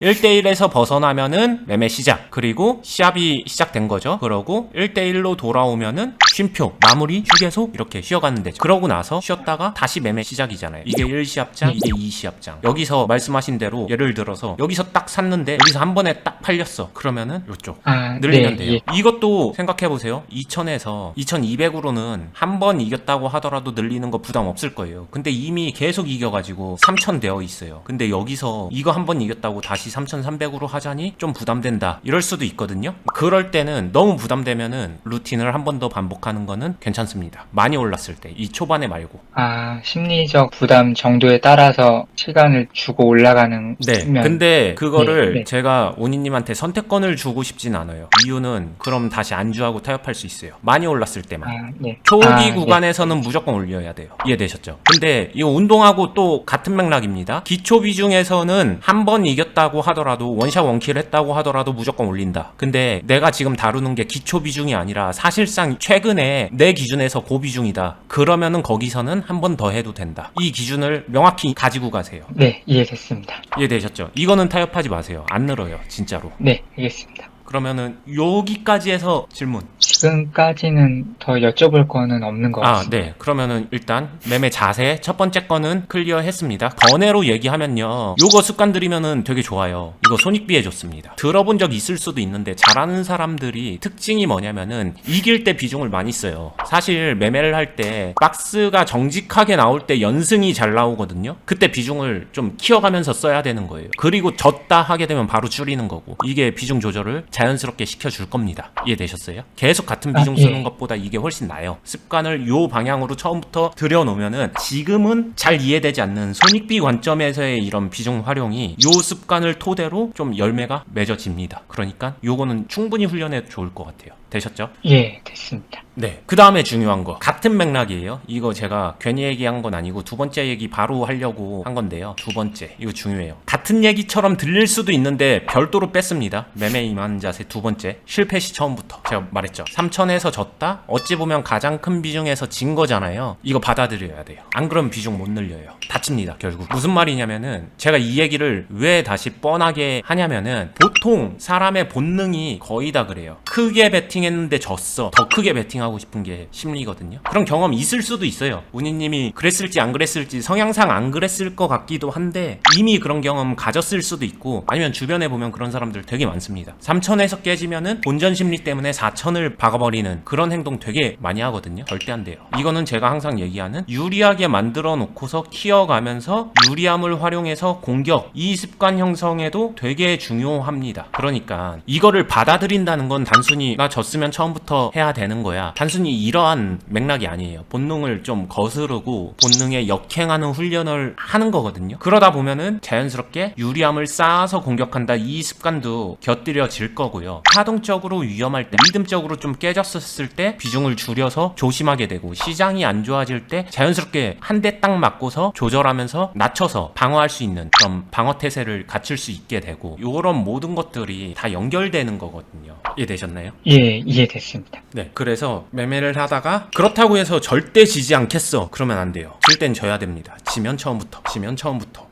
1대1에서 벗어나면은 매매 시작. 그리고 시합이 시작된 거죠. 그러고 1대1로 돌아오면은 쉼표, 마무리, 휴게소 이렇게 쉬어가는 데죠. 그러고 나서 쉬었다가 다시 매매 시작이잖아요. 이게 1시합장, 이게 2시합장. 여기서 말씀하신 대로 예를 들어서 여기서 딱 샀는데 여기서 한 번에 딱 팔렸어. 그러면은 이쪽 늘리면 돼요. 이것도 생각해보세요. 2000에서 2200으로는 한 번 이겼다고 하더라도 늘리는 거 부담 없을 거예요. 근데 이미 계속 이겨가지고 3000 되어 있어요. 근데 여기서 이거 한 번 이겼다고 다시 3300으로 하자니 좀 부담된다 이럴 수도 있거든요. 그럴 때는 너무 부담되면은 루틴을 한 번 더 반복하는 거는 괜찮습니다. 많이 올랐을 때, 이 초반에 말고. 심리적 부담 정도에 따라서 시간을 주고 올라가는. 네. 근데 그거를 제가 오니님한테 선택권을 주고 싶진 않아요. 이유는 그럼 다시 안주하고 타협할 수 있어요. 많이 올랐을 때만. 초기 구간에서는 무조건 올려야 돼요. 이해되셨죠? 근데 이 운동하고 또 같은 맥락입니다. 기초 비중에서는 한 번 이겼다고 하더라도 원샷 원킬 했다고 하더라도 무조건 올린다. 근데 내가 지금 다루는 게 기초 비중이 아니라 사실상 최근에 내 기준에서 고비중이다. 그러면은 거기서는 한 번 더 해도 된다. 이 기준을 명확히 가지고 가세요. 네, 이해됐습니다. 이해되셨죠? 이거는 타협하지 마세요. 안 늘어요, 진짜로. 네, 알겠습니다. 그러면은 여기까지 해서 질문. 지금까지는 더 여쭤볼 거는 없는 것 같습니다. 네. 그러면은 일단 매매 자세 첫 번째 거는 클리어 했습니다. 번외로 얘기하면요. 요거 습관 들이면은 되게 좋아요. 이거 손익비에 좋습니다. 들어본 적 있을 수도 있는데 잘하는 사람들이 특징이 뭐냐면은 이길 때 비중을 많이 써요. 사실 매매를 할 때 박스가 정직하게 나올 때 연승이 잘 나오거든요. 그때 비중을 좀 키워가면서 써야 되는 거예요. 그리고 졌다 하게 되면 바로 줄이는 거고. 이게 비중 조절을 자연스럽게 시켜줄 겁니다. 이해되셨어요? 계속 같은 비중 쓰는 것보다 이게 훨씬 나아요. 습관을 요 방향으로 처음부터 들여놓으면은 지금은 잘 이해되지 않는 손익비 관점에서의 이런 비중 활용이 요 습관을 토대로 좀 열매가 맺어집니다. 그러니까 요거는 충분히 훈련해도 좋을 것 같아요. 되셨죠? 예, 됐습니다. 네. 그 다음에 중요한 거. 같은 맥락이에요. 이거 제가 괜히 얘기한 건 아니고 두 번째 얘기 바로 하려고 한 건데요. 두 번째. 이거 중요해요. 같은 얘기처럼 들릴 수도 있는데 별도로 뺐습니다. 매매 임한 자세 두 번째. 실패 시 처음부터. 제가 말했죠. 3000에서 졌다? 어찌 보면 가장 큰 비중에서 진 거잖아요. 이거 받아들여야 돼요. 안 그러면 비중 못 늘려요. 다칩니다, 결국. 무슨 말이냐면은 제가 이 얘기를 왜 다시 뻔하게 하냐면은 보통 사람의 본능이 거의 다 그래요. 크게 베팅했는데 졌어. 더 크게 베팅하고 싶은 게 심리거든요. 그런 경험 있을 수도 있어요. 운이님이 그랬을지 안 그랬을지 성향상 안 그랬을 것 같기도 한데 이미 그런 경험 가졌을 수도 있고 아니면 주변에 보면 그런 사람들 되게 많습니다. 3000에서 깨지면은 본전 심리 때문에 4000을 박아버리는 그런 행동 되게 많이 하거든요. 절대 안 돼요. 이거는 제가 항상 얘기하는 유리하게 만들어 놓고서 키워가면서 유리함을 활용해서 공격, 이 습관 형성에도 되게 중요합니다. 그러니까 이거를 받아들인다는 건 단순히 나 졌으면 처음부터 해야 되는 거야. 단순히 이러한 맥락이 아니에요. 본능을 좀 거스르고 본능에 역행하는 훈련을 하는 거거든요. 그러다 보면은 자연스럽게 유리함을 쌓아서 공격한다. 이 습관도 곁들여질 거고요. 파동적으로 위험할 때, 리듬적으로 좀 깨졌었을 때 비중을 줄여서 조심하게 되고 시장이 안 좋아질 때 자연스럽게 한 대 딱 맞고서 조절하면서 낮춰서 방어할 수 있는 그런 방어 태세를 갖출 수 있게 되고 이런 모든 것들이 다 연결되는 거거든요. 이해되셨나요? 예, 이해됐습니다. 네, 그래서 매매를 하다가 그렇다고 해서 절대 지지 않겠어 그러면 안 돼요. 질 땐 져야 됩니다. 지면 처음부터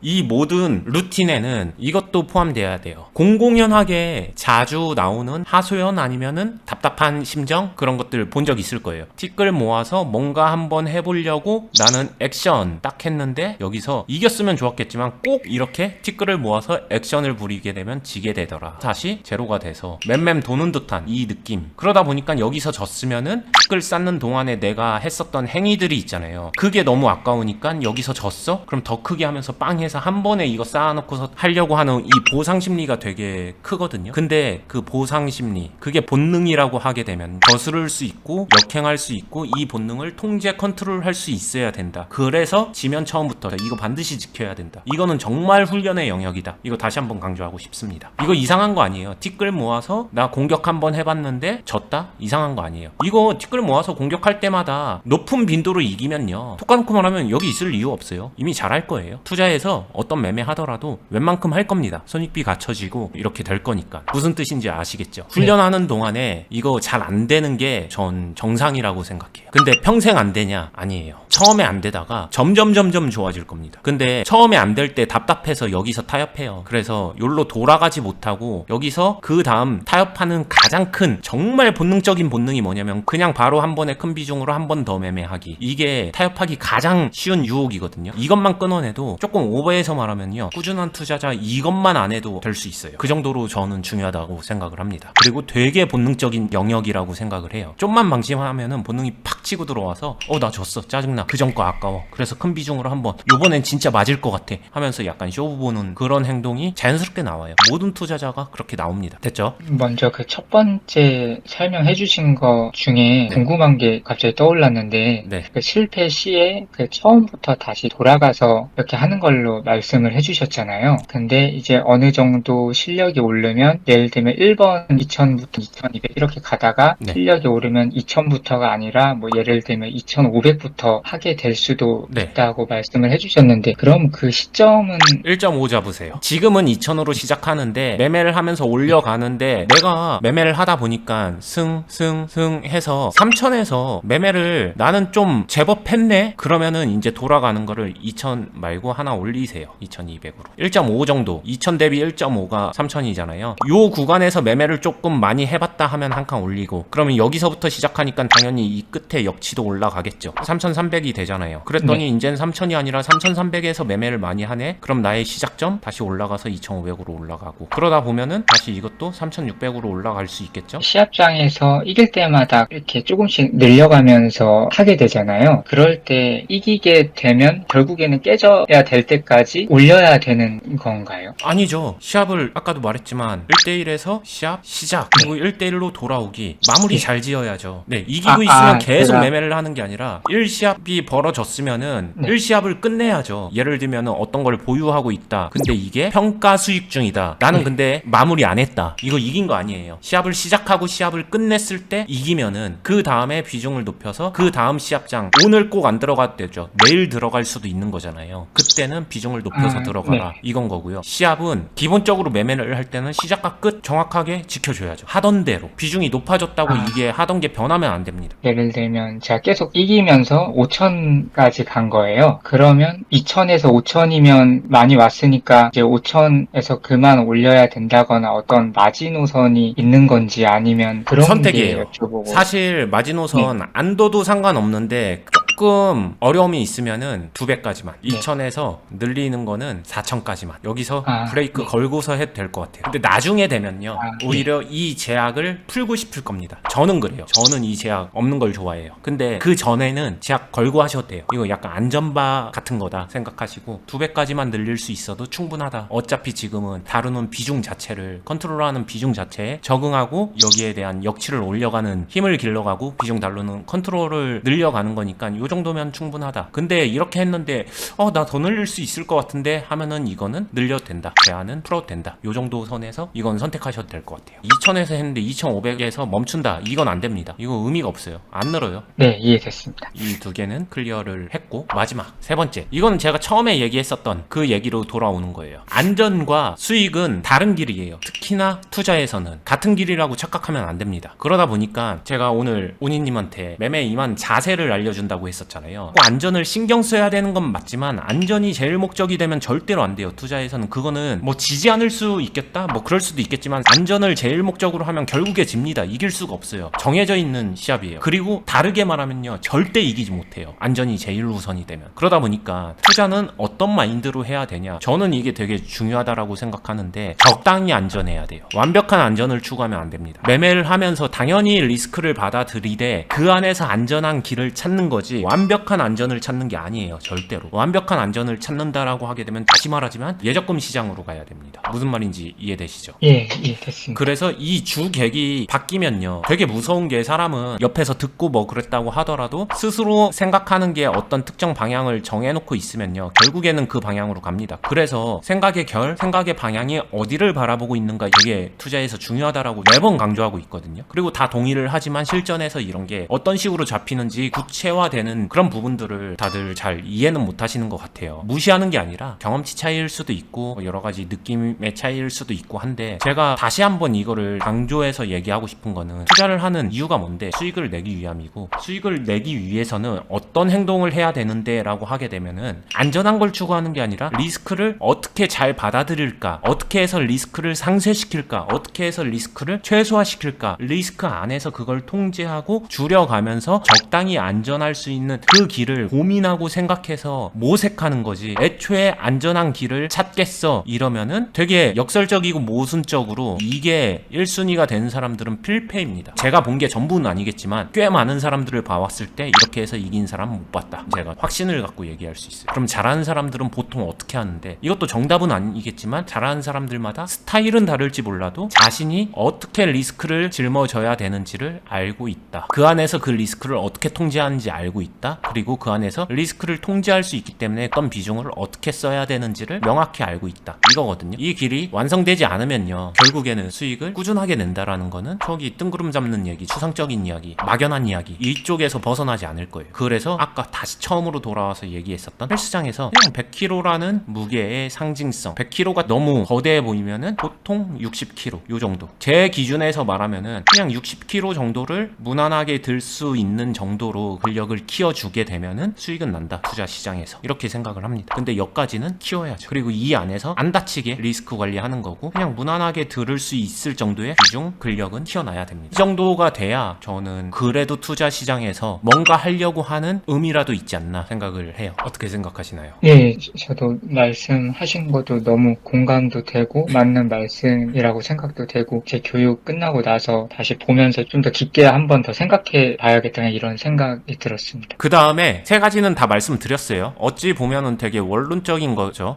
이 모든 루틴에는 이것도 포함돼야 돼요. 공공연하게 자주 나오는 하소연 아니면은 답답한 심정 그런 것들 본 적 있을 거예요. 티끌 모아서 뭔가 한번 해보려고 나는 액션 딱 했는데 여기서 이겼으면 좋았겠지만 꼭 이렇게 티끌을 모아서 액션을 부리게 되면 지게 되더라. 다시 제로가 돼서 맴맴 도는 듯한 이 느낌. 그러다 보니까 여기서 졌으면은 티끌 쌓는 동안에 내가 했었던 행위들이 있잖아요. 그게 너무 아까우니까 여기서 졌어? 그럼 더 크게 하면서 빵 해서 한 번에 이거 쌓아놓고서 하려고 하는 이 보상 심리가 되게 크거든요. 근데 그 보상 심리 그게 본능이라고 하게 되면 거스를 수 있고 역행할 수 있고 이 본능을 통제 컨트롤할 수 있어야 된다. 그래서 지면 처음부터 이거 반드시 지켜야 된다. 이거는 정말 훈련의 영역이다. 이거 다시 한번 강조하고 싶습니다. 이거 이상한 거 아니에요. 티끌 모아서 나 공격 한번 해봤는데 졌다? 이상한 거 아니에요. 이거 티끌 자식을 모아서 공격할 때마다 높은 빈도로 이기면요, 톡 까놓고 말하면 여기 있을 이유 없어요. 이미 잘할 거예요. 투자해서 어떤 매매 하더라도 웬만큼 할 겁니다. 손익비 갖춰지고 이렇게 될 거니까. 무슨 뜻인지 아시겠죠? 훈련하는 동안에 이거 잘 안 되는 게 전 정상이라고 생각해요. 근데 평생 안 되냐? 아니에요. 처음에 안 되다가 점점 좋아질 겁니다. 근데 처음에 안 될 때 답답해서 여기서 타협해요. 그래서 여기로 돌아가지 못하고 여기서 그 다음 타협하는 가장 큰 정말 본능적인 본능이 뭐냐면 그냥 바로 한 번에 큰 비중으로 한 번 더 매매하기. 이게 타협하기 가장 쉬운 유혹이거든요. 이것만 끊어내도, 조금 오버해서 말하면요, 꾸준한 투자자 이것만 안 해도 될 수 있어요. 그 정도로 저는 중요하다고 생각을 합니다. 그리고 되게 본능적인 영역이라고 생각을 해요. 좀만 방심하면은 본능이 팍 치고 들어와서 나 졌어, 짜증나, 그전 거 아까워, 그래서 큰 비중으로 한번, 요번엔 진짜 맞을 것 같아 하면서 약간 쇼부 보는 그런 행동이 자연스럽게 나와요. 모든 투자자가 그렇게 나옵니다. 됐죠? 먼저 그 첫 번째 설명해 주신 거 중에 네. 궁금한 게 갑자기 떠올랐는데, 네. 그 실패 시에 그 처음부터 다시 돌아가서 이렇게 하는 걸로 말씀을 해 주셨잖아요. 근데 이제 어느 정도 실력이 오르면, 예를 들면 1번 2000부터 2200 이렇게 가다가 네. 실력이 오르면 2000부터가 아니라 뭐 예를 들면 2500부터 하게 될 수도 네. 있다고 말씀을 해 주셨는데, 그럼 그 시점은 1.5 잡으세요. 지금은 2,000으로 시작하는데 매매를 하면서 올려가는데, 내가 매매를 하다 보니까 승 해서 3,000에서 매매를 나는 좀 제법 했네? 그러면은 이제 돌아가는 거를 2,000 말고 하나 올리세요. 2,200으로. 1.5 정도. 2,000 대비 1.5가 3,000이잖아요. 요 구간에서 매매를 조금 많이 해봤다 하면 한 칸 올리고, 그러면 여기서부터 시작하니까 당연히 이 끝에 역치도 올라가겠죠. 3,300이 되잖아요. 그랬더니 이제는 3,000이 아니라 3,300에서 매매를 많이 하네? 그럼 나의 시작점 다시 올라가서 2,500으로 올라가고, 그러다 보면은 다시 이것도 3,600으로 올라갈 수 있겠죠? 시합장에서 이길 때마다 이렇게 조금씩 늘려가면서 하게 되잖아요. 그럴 때 이기게 되면 결국에는 깨져야 될 때까지 올려야 되는 건가요? 아니죠. 시합을 아까도 말했지만 1대1에서 시합 시작, 그리고 1대1로 돌아오기, 마무리 잘 지어야죠. 네, 이기고 있으면 계속 제가- 매매를 하는 게 아니라 1시합이 벌어졌으면은 네. 1시합을 끝내야죠. 예를 들면 어떤 걸 보유하고 있다. 근데 이게 평가 수익 중이다. 나는 네. 근데 마무리 안 했다. 이거 이긴 거 아니에요. 시합을 시작하고 시합을 끝냈을 때 이기면은 그 다음에 비중을 높여서 그 다음 시합장, 오늘 꼭 안 들어가도 되죠. 내일 들어갈 수도 있는 거잖아요. 그때는 비중을 높여서 들어가라. 네. 이건 거고요. 시합은 기본적으로 매매를 할 때는 시작과 끝 정확하게 지켜줘야죠. 하던 대로. 비중이 높아졌다고 이게 하던 게 변하면 안 됩니다. 예를 들면 제가 계속 이기면서 5,000까지 간 거예요. 그러면 2,000에서 5,000이면 많이 왔으니까 이제 5,000에서 그만 올려야 된다거나 어떤 마지노선이 있는 건지, 아니면 그런 선택이에요. 게 여쭤보고. 사실 마지노선 안 둬도 상관없는데 조금 어려움이 있으면은 2배까지만, 2,000에서 늘리는 거는 4,000까지만, 여기서 브레이크 걸고서 해도 될 것 같아요. 근데 나중에 되면요, 오히려 이 제약을 풀고 싶을 겁니다. 저는 그래요. 저는 이 제약 없는 걸 좋아해요. 근데 그 전에는 제약 걸고 하셔도 돼요. 이거 약간 안전바 같은 거다 생각하시고 2배까지만 늘릴 수 있어도 충분하다. 어차피 지금은 다루는 비중 자체를, 컨트롤하는 비중 자체에 적응하고 여기에 대한 역치를 올려가는, 힘을 길러가고 비중 다루는 컨트롤을 늘려가는 거니까 요 정도면 충분하다. 근데 이렇게 했는데 나 더 늘릴 수 있을 것 같은데 하면은 이거는 늘려도 된다. 제한은 풀어도 된다. 요 정도 선에서 이건 선택하셔도 될 것 같아요. 2,000에서 했는데 2,500에서 멈춘다. 이건 안 됩니다. 이거 의미가 없어요. 안 늘어요. 네, 이해됐습니다. 이 두 개는 클리어를 했고, 마지막 세 번째, 이거는 제가 처음에 얘기했었던 그 얘기로 돌아오는 거예요. 안전과 수익은 다른 길이에요. 특히나 투자에서는 같은 길이라고 착각하면 안 됩니다. 그러다 보니까 제가 오늘 운이님한테 매매 임한 자세를 알려준다고 했었잖아요. 꼭 안전을 신경 써야 되는 건 맞지만 안전이 제일 목적이 되면 절대로 안 돼요. 투자에서는. 그거는 뭐 지지 않을 수 있겠다, 뭐 그럴 수도 있겠지만 안전을 제일 목적으로 하면 결국에 집니다. 이길 수가 없어요. 정해져 있는 시합이에요. 그리고 다르게 말하면요, 절대 이기지 못해요. 안전이 제일 우선이 되면. 그러다 보니까 투자는 어떤 마인드로 해야 되냐, 저는 이게 되게 중요하다라고 생각하는데, 적당히 안전해야 돼요. 완벽한 안전을 추구하면 안 됩니다. 매매를 하면서 당연히 리스크를 받아들이되 그 안에서 안전한 길을 찾는 거지, 완벽한 안전을 찾는 게 아니에요. 절대로. 완벽한 안전을 찾는다라고 하게 되면 다시 말하지만 예적금 시장으로 가야 됩니다. 무슨 말인지 이해되시죠? 예, 예, 됐습니다. 그래서 이 주객이 바뀌면요, 되게 무서운 게, 사람은 옆에서 듣고 뭐 그랬다고 하더라도 스스로 생각하는 게 어떤 특정 방향을 정해놓고 있으면요, 결국에는 그 방향으로 갑니다. 그래서 생각의 결, 생각의 방향이 어디를 바라보고 있는가, 이게 투자에서 중요하다라고 매번 강조하고 있거든요. 그리고 다 동의를 하지만 실전에서 이런 게 어떤 식으로 잡히는지 구체화되는 그런 부분들을 다들 잘 이해는 못 하시는 것 같아요. 무시하는 게 아니라 경험치 차이일 수도 있고 여러 가지 느낌의 차이일 수도 있고 한데, 제가 다시 한번 이거를 강조해서 얘기하고 싶은 거는, 투자를 하는 이유가 뭔데? 수익을 내기 위함이고, 수익을 내기 위해서는 어떤 행동을 해야 되는데 라고 하게 되면은, 안전한 걸 추구하는 게 아니라 리스크를 어떻게 잘 받아들일까, 어떻게 해서 리스크를 상쇄시킬까, 어떻게 해서 리스크를 최소화시킬까, 리스크 안에서 그걸 통제하고 줄여가면서 적당히 안전할 수 있는 그 길을 고민하고 생각해서 모색하는 거지. 애초에 안전한 길을 찾겠어 이러면은 되게 역설적이고 모순적으로, 이게 1순위가 되는 사람들은 필패입니다. 제가 본 게 전부는 아니겠지만 꽤 많은 사람들을 봐왔을 때 이렇게 해서 이긴 사람 못 봤다, 제가 확신을 갖고 얘기할 수 있어요. 그럼 잘하는 사람들은 보통 어떻게 하는데, 이것도 정답은 아니겠지만 잘하는 사람들마다 스타일은 다를지 몰라도 자신이 어떻게 리스크를 짊어져야 되는지를 알고 있다. 그 안에서 그 리스크를 어떻게 통제하는지 알고 있다. 그리고 그 안에서 리스크를 통제할 수 있기 때문에 어떤 비중을 어떻게 써야 되는지를 명확히 알고 있다, 이거거든요. 이 길이 완성되지 않으면요, 결국에는 수익을 꾸준하게 낸다라는 거는 저기 뜬구름 잡는 얘기, 추상적인 이야기, 막연한 이야기, 이쪽에서 벗어나지 않을 거예요. 그래서 아까 다시 처음으로 돌아와서 얘기했었던 헬스장에서 그냥 100kg라는 무게의 상징성, 100kg가 너무 거대해 보이면은 보통 60kg 요 정도, 제 기준에서 말하면은 그냥 60kg 정도를 무난하게 들 수 있는 정도로 근력을 키워주게 되면은 수익은 난다, 투자 시장에서. 이렇게 생각을 합니다. 근데 여기까지는 키워야죠. 그리고 이 안에서 안 다치게 리스크 관리하는 거고, 그냥 무난하게 들을 수 있을 정도의 비중 근력은 키워놔야 됩니다. 이 정도가 돼야 저는 그래도 투자 시장에서 뭔가 하려고 하는 의미라도 있지 않나 생각을 해요. 어떻게 생각하시나요? 예, 저도 말씀하신 것도 너무 공감도 되고 맞는 말씀이라고 생각도 되고, 제 교육 끝나고 나서 다시 보면서 좀 더 깊게 한 번 더 생각해 봐야겠다는 이런 생각이 들었습니다. 그 다음에 세 가지는 다 말씀드렸어요. 어찌 보면은 되게 원론적인 거죠.